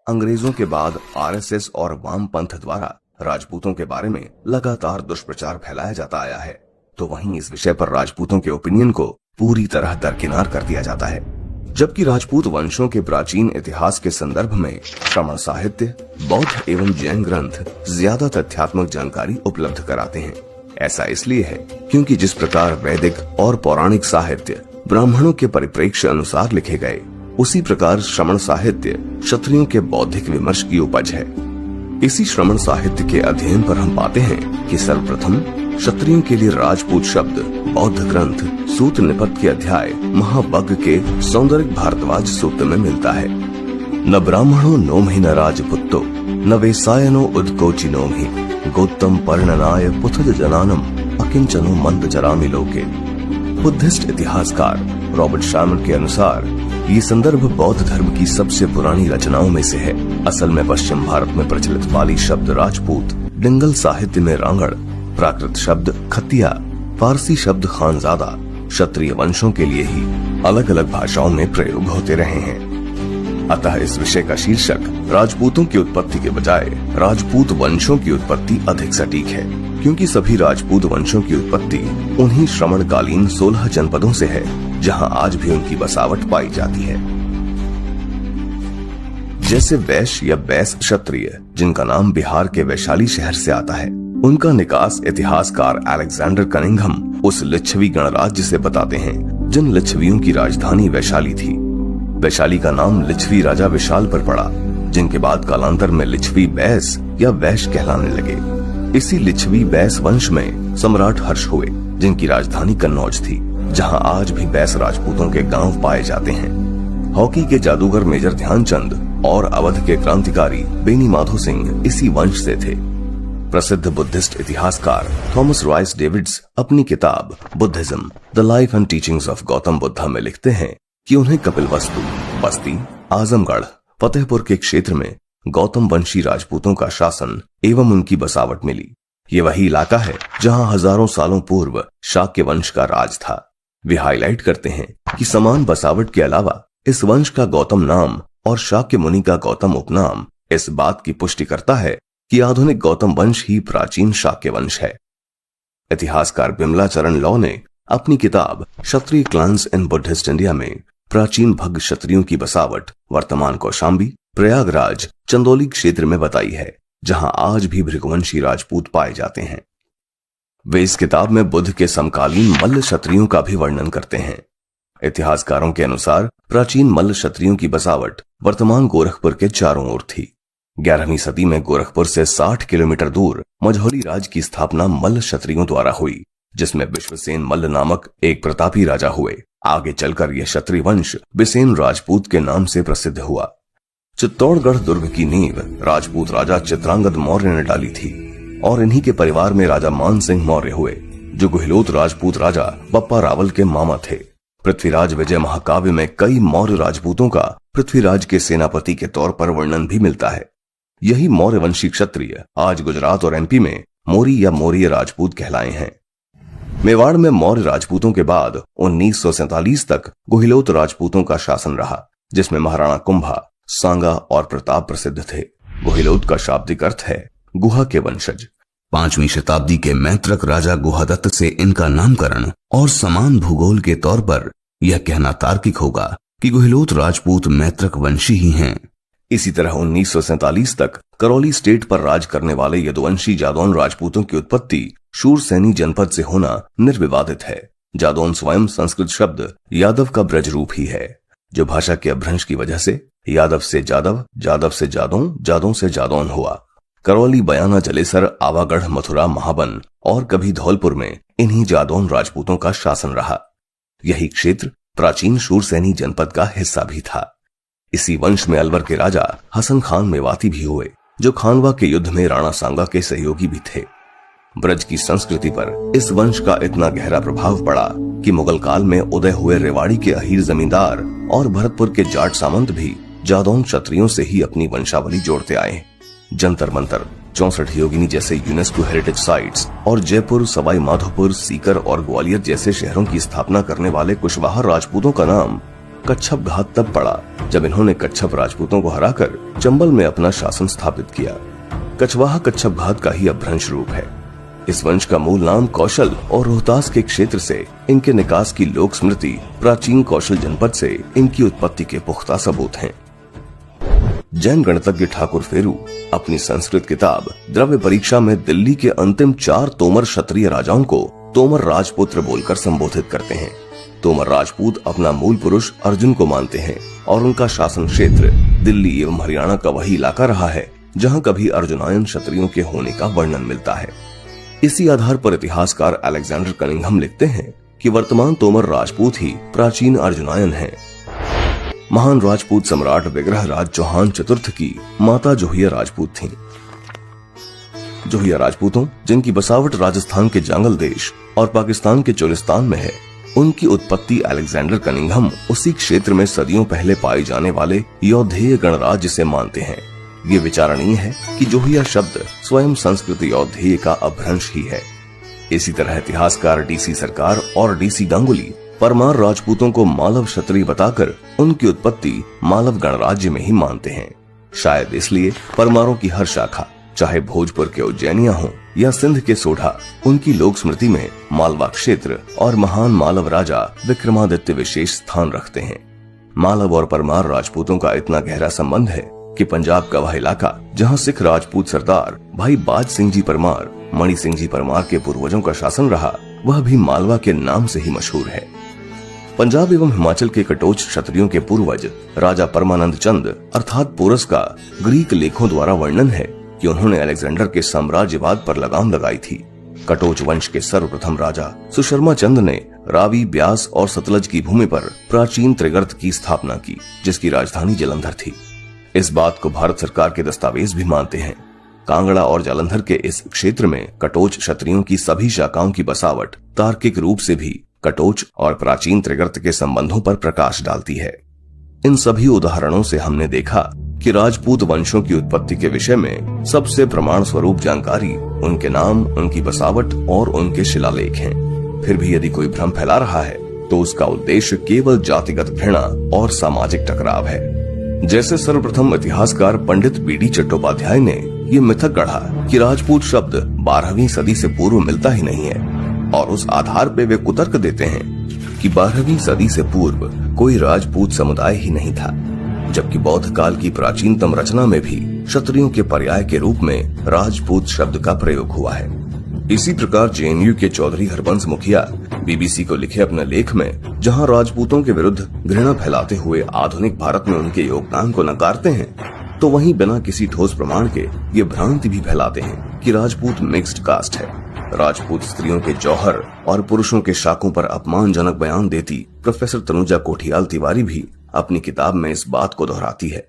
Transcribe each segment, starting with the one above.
अंग्रेजों के बाद आरएसएस और वामपंथ द्वारा राजपूतों के बारे में लगातार दुष्प्रचार फैलाया जाता आया है, तो वहीं इस विषय पर राजपूतों के ओपिनियन को पूरी तरह दरकिनार कर दिया जाता है। जबकि राजपूत वंशों के प्राचीन इतिहास के संदर्भ में श्रमण साहित्य, बौद्ध एवं जैन ग्रंथ ज्यादा तथ्यात्मक जानकारी उपलब्ध कराते हैं। ऐसा इसलिए है क्योंकि जिस प्रकार वैदिक और पौराणिक साहित्य ब्राह्मणों के परिप्रेक्ष्य अनुसार लिखे गए, उसी प्रकार श्रमण साहित्य क्षत्रियों के बौद्धिक विमर्श की उपज है। इसी श्रमण साहित्य के अध्ययन पर हम पाते हैं कि सर्वप्रथम क्षत्रियों के लिए राजपूत शब्द बौद्ध ग्रंथ सूत्र निपत के अध्याय महावग्ग के सौंदर्य भारद्वाज सूत्र में मिलता है। न ब्राह्मणो नोमहि न राजपुत्तो न वेसायनो उद्कोचि नोमहि गोत्तम पर्णनाय पुथज जनानम अकिंचनो मंद जरामि लोके। बुद्धिस्ट इतिहासकार रॉबर्ट शामर के अनुसार ये संदर्भ बौद्ध धर्म की सबसे पुरानी रचनाओं में से है। असल में पश्चिम भारत में प्रचलित पाली शब्द राजपूत, डिंगल साहित्य में रांगड़, प्राकृत शब्द खतिया, फारसी शब्द खानजादा क्षत्रिय वंशों के लिए ही अलग अलग भाषाओं में प्रयोग होते रहे हैं। अतः इस विषय का शीर्षक राजपूतों की उत्पत्ति के बजाय राजपूत वंशों की उत्पत्ति अधिक सटीक है, क्योंकि सभी राजपूत वंशों की उत्पत्ति उन्हीं श्रमणकालीन 16 जनपदों से है जहां आज भी उनकी बसावट पाई जाती है। जैसे वैश्य या बैस क्षत्रिय, जिनका नाम बिहार के वैशाली शहर से आता है, उनका निकास इतिहासकार अलेक्जेंडर कनिंघम उस लिच्छवी गणराज्य से बताते हैं जिन लिच्छवियों की राजधानी वैशाली थी। वैशाली का नाम लिच्छवी राजा विशाल पर पड़ा, जिनके बाद कालांतर में लिच्छवी बैस या वैश्य कहलाने लगे। इसी लिच्छवी बैस वंश में सम्राट हर्ष हुए, जिनकी राजधानी कन्नौज थी, जहां आज भी बैस राजपूतों के गांव पाए जाते हैं। हॉकी के जादूगर मेजर ध्यानचंद और अवध के क्रांतिकारी बेनी माधो सिंह इसी वंश से थे। प्रसिद्ध बुद्धिस्ट इतिहासकार थॉमस रॉयस डेविड्स अपनी किताब Buddhism the life and teachings of Gautam Buddha में लिखते हैं कि उन्हें कपिलवस्तु, बस्ती, आजमगढ़, फतेहपुर के क्षेत्र में गौतम वंशी राजपूतों का शासन एवं उनकी बसावट मिली। ये वही इलाका है जहां हजारों सालों पूर्व शाक्य वंश का राज था। वे हाईलाइट करते हैं कि समान बसावट के अलावा इस वंश का गौतम नाम और शाक्य मुनि का गौतम उपनाम इस बात की पुष्टि करता है कि आधुनिक गौतम वंश ही प्राचीन शाक्य वंश है। इतिहासकार बिमला चरण लॉ ने अपनी किताब क्षत्रिय क्लान्स इन बुद्धिस्ट इंडिया में प्राचीन भग्ग क्षत्रियों की बसावट वर्तमान कौशांबी, प्रयागराज, चंदौली क्षेत्र में बताई है, जहां आज भी भृगुवंशी राजपूत पाए जाते हैं। वे इस किताब में बुद्ध के समकालीन मल्ल क्षत्रियों का भी वर्णन करते हैं। इतिहासकारों के अनुसार प्राचीन मल्ल क्षत्रियों की बसावट वर्तमान गोरखपुर के चारों ओर थी। 11वीं सदी में गोरखपुर से 60 किलोमीटर दूर मझौली राज की स्थापना मल्ल क्षत्रियों द्वारा हुई, जिसमें विश्वसेन मल्ल नामक एक प्रतापी राजा हुए। आगे चलकर यह क्षत्रिय वंश बिसेन राजपूत के नाम से प्रसिद्ध हुआ। चित्तौड़गढ़ दुर्ग की नींव राजपूत राजा चित्रांगद मौर्य ने डाली थी और इन्हीं के परिवार में राजा मान सिंह मौर्य हुए, जो गुहिलोत राजपूत राजा बप्पा रावल के मामा थे। पृथ्वीराज विजय महाकाव्य में कई मौर्य राजपूतों का पृथ्वीराज के सेनापति के तौर पर वर्णन भी मिलता है। यही मौर्य वंशी क्षत्रिय आज गुजरात और एमपी में मोरी या मौर्य राजपूत कहलाए हैं। मेवाड़ में मौर्य राजपूतों के बाद 1947 तक गुहिलोत राजपूतों का शासन रहा, जिसमें महाराणा कुंभा, सांगा और प्रताप प्रसिद्ध थे। गुहिलोत का शाब्दिक अर्थ है गुहा के वंशज। 5वीं शताब्दी के मैत्रक राजा गुहादत्त से इनका नामकरण और समान भूगोल के तौर पर यह कहना तार्किक होगा कि गुहिलोत राजपूत मैत्रक वंशी ही हैं। इसी तरह 1947 तक करौली स्टेट पर राज करने वाले यदुवंशी जादौन राजपूतों की उत्पत्ति शूरसैनी जनपद से होना निर्विवादित है। जादौन स्वयं संस्कृत शब्द यादव का ब्रज रूप ही है, जो भाषा के अपभ्रंश की वजह से यादव से जादव, जादव से जादौन, जादौन से जादौन हुआ। करौली, बयाना, जलेसर, आवागढ़, मथुरा, महाबन और कभी धौलपुर में इन्हीं जादौन राजपूतों का शासन रहा। यही क्षेत्र प्राचीन शूरसैनी जनपद का हिस्सा भी था। इसी वंश में अलवर के राजा हसन खान मेवाती भी हुए, जो खानवा के युद्ध में राणा सांगा के सहयोगी भी थे। ब्रज की संस्कृति पर इस वंश का इतना गहरा प्रभाव पड़ा कि मुगल काल में उदय हुए रेवाड़ी के अहीर जमींदार और भरतपुर के जाट सामंत भी जादौन क्षत्रियों से ही अपनी वंशावली जोड़ते आए। जंतर मंतर, 64 योगिनी जैसे यूनेस्को हेरिटेज साइट्स और जयपुर, सवाई माधोपुर, सीकर और ग्वालियर जैसे शहरों की स्थापना करने वाले कुशवाहा राजपूतों का नाम कच्छप घात तब पड़ा जब इन्होंने कच्छप राजपूतों को हराकर चंबल में अपना शासन स्थापित किया। कछवाहा कच्छप घात का ही अपभ्रंश रूप है। इस वंश का मूल नाम कौशल और रोहतास के क्षेत्र से इनके निकास की लोक स्मृति प्राचीन कौशल जनपद से इनकी उत्पत्ति के पुख्ता सबूत हैं। जैन गणितज्ञ ठाकुर फेरू अपनी संस्कृत किताब द्रव्य परीक्षा में दिल्ली के अंतिम 4 तोमर क्षत्रिय राजाओं को तोमर राजपुत्र बोलकर संबोधित करते हैं। तोमर राजपूत अपना मूल पुरुष अर्जुन को मानते हैं और उनका शासन क्षेत्र दिल्ली एवं हरियाणा का वही इलाका रहा है जहां कभी अर्जुनायन क्षत्रियों के होने का वर्णन मिलता है। इसी आधार पर इतिहासकार अलेक्जेंडर कनिंघम लिखते हैं कि वर्तमान तोमर राजपूत ही प्राचीन अर्जुनायन हैं। महान राजपूत सम्राट विग्रहराज चौहान चतुर्थ की माता जोहिया राजपूत थीं। जोहिया राजपूतों, जिनकी बसावट राजस्थान के जांगल देश और पाकिस्तान के चोलिस्तान में है, उनकी उत्पत्ति अलेक्जेंडर कनिंघम उसी क्षेत्र में सदियों पहले पाए जाने वाले यौधेय गणराज्य से मानते हैं। ये विचारणीय है कि जोहिया शब्द स्वयं संस्कृत यौधेय का अपभ्रंश ही है। इसी तरह इतिहासकार डीसी सरकार और डीसी गांगुली परमार राजपूतों को मालव क्षत्रिय बताकर उनकी उत्पत्ति मालव गणराज्य में ही मानते हैं। शायद इसलिए परमारों की हर शाखा, चाहे भोजपुर के उज्जैनिया हो या सिंध के सोढ़ा, उनकी लोक स्मृति में मालवा क्षेत्र और महान मालव राजा विक्रमादित्य विशेष स्थान रखते हैं। मालव और परमार राजपूतों का इतना गहरा संबंध है कि पंजाब का वह इलाका जहां सिख राजपूत सरदार भाई बाज सिंह जी परमार, मणि सिंह जी परमार के पूर्वजों का शासन रहा, वह भी मालवा के नाम से ही मशहूर है। पंजाब एवं हिमाचल के कटोच क्षत्रियों के पूर्वज राजा परमानंद चंद अर्थात पोरस का ग्रीक लेखों द्वारा वर्णन है कि उन्होंने अलेक्जेंडर के साम्राज्यवाद पर लगाम लगाई थी। कटोच वंश के सर्वप्रथम राजा सुशर्मा चंद ने रावी, ब्यास और सतलज की भूमि पर प्राचीन त्रिगर्त की स्थापना की, जिसकी राजधानी जालंधर थी। इस बात को भारत सरकार के दस्तावेज भी मानते हैं। कांगड़ा और जालंधर के इस क्षेत्र में कटोच क्षत्रियों की सभी शाखाओं की बसावट तार्किक रूप से भी कटोच और प्राचीन त्रिगर्त के संबंधों पर प्रकाश डालती है। इन सभी उदाहरणों से हमने देखा कि राजपूत वंशों की उत्पत्ति के विषय में सबसे प्रमाण स्वरूप जानकारी उनके नाम, उनकी बसावट और उनके शिलालेख हैं। फिर भी यदि कोई भ्रम फैला रहा है तो उसका उद्देश्य केवल जातिगत घृणा और सामाजिक टकराव है। जैसे सर्वप्रथम इतिहासकार पंडित बीडी चट्टोपाध्याय ने ये मिथक गढ़ा कि राजपूत शब्द 12वीं सदी से पूर्व मिलता ही नहीं है, और उस आधार पे वे कुतर्क देते हैं कि 12वीं सदी से पूर्व कोई राजपूत समुदाय ही नहीं था, जबकि बौद्ध काल की प्राचीनतम रचना में भी क्षत्रियों के पर्याय के रूप में राजपूत शब्द का प्रयोग हुआ है। इसी प्रकार जेएनयू के चौधरी हरबंस मुखिया बीबीसी को लिखे अपने लेख में जहां राजपूतों के विरुद्ध घृणा फैलाते हुए आधुनिक भारत में उनके योगदान को नकारते हैं, तो वहीं बिना किसी ठोस प्रमाण के ये भ्रांति भी फैलाते हैं कि राजपूत मिक्स्ड कास्ट है। राजपूत स्त्रियों के जौहर और पुरुषों के शाकों पर अपमानजनक बयान देती प्रोफेसर तनुजा कोठियाल तिवारी भी अपनी किताब में इस बात को दोहराती है।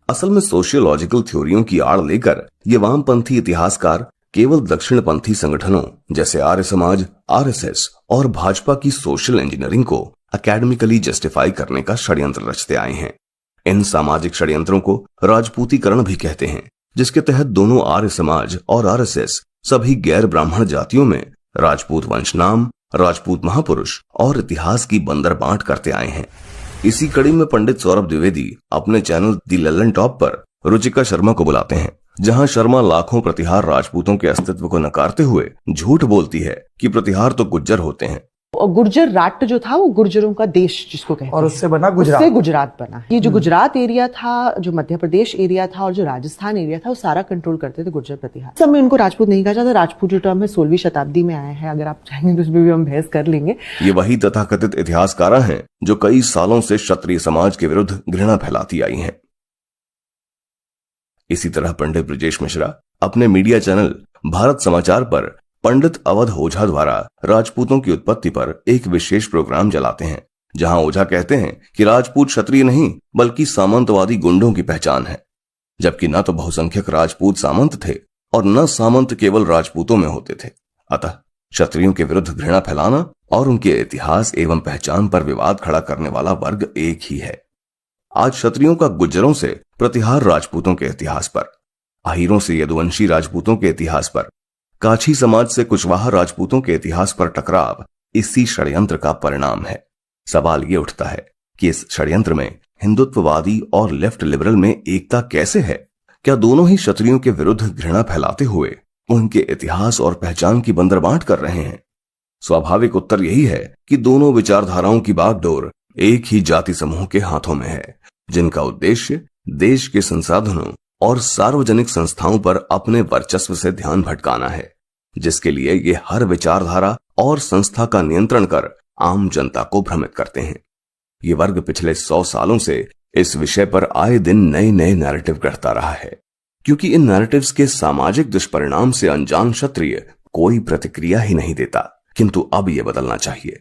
असल में सोशियोलॉजिकल थ्योरियों की आड़ लेकर ये वामपंथी इतिहासकार केवल दक्षिणपंथी संगठनों जैसे आर्य समाज, आरएसएस और भाजपा की सोशल इंजीनियरिंग को एकेडमिकली जस्टिफाई करने का षड्यंत्र रचते आए हैं। इन सामाजिक षड्यंत्रों को राजपूतीकरण भी कहते हैं, जिसके तहत दोनों आर्य समाज और आरएसएस सभी गैर ब्राह्मण जातियों में राजपूत वंश नाम, राजपूत महापुरुष और इतिहास की बंदरबांट करते आए हैं। इसी कड़ी में पंडित सौरभ द्विवेदी अपने चैनल दी लल्लन टॉप पर रुचिका शर्मा को बुलाते हैं, जहां शर्मा लाखों प्रतिहार राजपूतों के अस्तित्व को नकारते हुए झूठ बोलती है कि प्रतिहार तो गुज्जर होते हैं। और गुर्जर राट जो था वो गुर्जरों का देश जिसको कहते हैं, और उससे बना गुजरात, उससे गुजरात बना। ये जो गुजरात एरिया था, जो मध्य प्रदेश एरिया था और जो राजस्थान एरिया था, वो सारा कंट्रोल करते थे गुर्जर प्रतिहार। सब में उनको राजपूत नहीं कहा जाता। राजपूत जो टर्म है 16वीं शताब्दी में आया है। अगर आप चाहेंगे तो उसमें भी हम बहस कर लेंगे। ये वही तथाकथित इतिहासकार हैं जो कई सालों से क्षत्रिय समाज के विरुद्ध घृणा फैलाती आई हैं। इसी तरह पंडित ब्रजेश मिश्रा अपने मीडिया चैनल भारत समाचार पर पंडित अवध ओझा द्वारा राजपूतों की उत्पत्ति पर एक विशेष प्रोग्राम चलाते हैं, जहां ओझा कहते हैं कि राजपूत क्षत्रिय नहीं बल्कि सामंतवादी गुंडों की पहचान है, जबकि न तो बहुसंख्यक राजपूत सामंत थे और न सामंत केवल राजपूतों में होते थे। अतः क्षत्रियों के विरुद्ध घृणा फैलाना और उनके इतिहास एवं पहचान पर विवाद खड़ा करने वाला वर्ग एक ही है। आज क्षत्रियों का गुज्जरों से प्रतिहार राजपूतों के इतिहास पर, अहीरों से यदुवंशी राजपूतों के इतिहास पर, काछी समाज से कुशवाहा राजपूतों के इतिहास पर टकराव इसी षड्यंत्र का परिणाम है। सवाल ये उठता है कि इस षड्यंत्र में हिंदुत्ववादी और लेफ्ट लिबरल में एकता कैसे है? क्या दोनों ही क्षत्रियों के विरुद्ध घृणा फैलाते हुए उनके इतिहास और पहचान की बंदरबांट कर रहे हैं? स्वाभाविक उत्तर यही है कि दोनों विचारधाराओं की बागडोर एक ही जाति समूह के हाथों में है, जिनका उद्देश्य देश के संसाधनों और सार्वजनिक संस्थाओं पर अपने वर्चस्व से ध्यान भटकाना है, जिसके लिए ये हर विचारधारा और संस्था का नियंत्रण कर आम जनता को भ्रमित करते हैं। ये वर्ग पिछले 100 सालों से इस विषय पर आए दिन नए नए नैरेटिव गढ़ता रहा है, क्योंकि इन नैरेटिव्स के सामाजिक दुष्परिणाम से अनजान क्षत्रिय कोई प्रतिक्रिया ही नहीं देता। किंतु अब यह बदलना चाहिए।